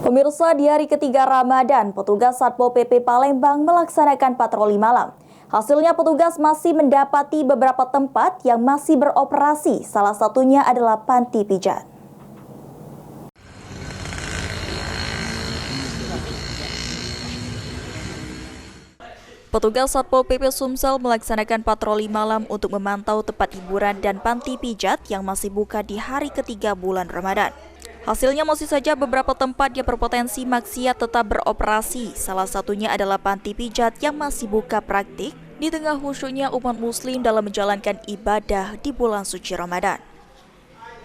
Pemirsa, di hari ketiga Ramadan, petugas Satpol PP Palembang melaksanakan patroli malam. Hasilnya petugas masih mendapati beberapa tempat yang masih beroperasi, salah satunya adalah panti pijat. Petugas Satpol PP Sumsel melaksanakan patroli malam untuk memantau tempat hiburan dan panti pijat yang masih buka di hari ketiga bulan Ramadan. Hasilnya masih saja beberapa tempat yang berpotensi maksiat tetap beroperasi. Salah satunya adalah panti pijat yang masih buka praktik di tengah khusyuknya umat muslim dalam menjalankan ibadah di bulan suci Ramadan.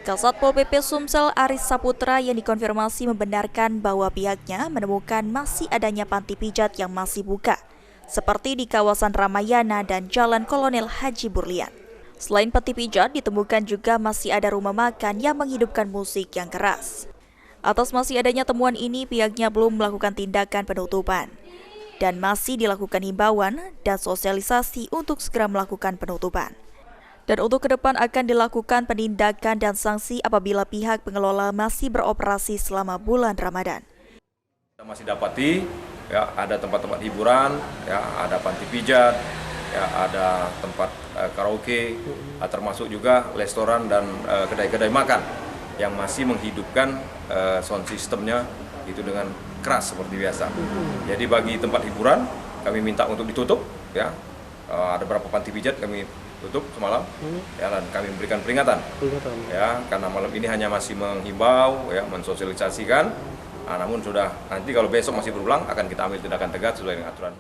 Kasatpol PP Sumsel Aris Saputra yang dikonfirmasi membenarkan bahwa pihaknya menemukan masih adanya panti pijat yang masih buka, seperti di kawasan Ramayana dan Jalan Kolonel Haji Burlian. Selain panti pijat, ditemukan juga masih ada rumah makan yang menghidupkan musik yang keras. Atas masih adanya temuan ini, pihaknya belum melakukan tindakan penutupan dan masih dilakukan himbauan dan sosialisasi untuk segera melakukan penutupan. Dan untuk ke depan akan dilakukan penindakan dan sanksi apabila pihak pengelola masih beroperasi selama bulan Ramadan. Kita masih dapati ya, ada tempat-tempat hiburan, ya, ada panti pijat, ya, ada tempat karaoke, termasuk juga restoran dan kedai-kedai makan yang masih menghidupkan sound systemnya itu dengan keras seperti biasa. Jadi bagi tempat hiburan kami minta untuk ditutup, ya. Ada beberapa panti pijat kami tutup semalam, ya, dan kami memberikan peringatan, ya, karena malam ini hanya masih menghimbau, ya, mensosialisasikan. Namun sudah nanti kalau besok masih berulang akan kita ambil tindakan tegas sesuai dengan aturan.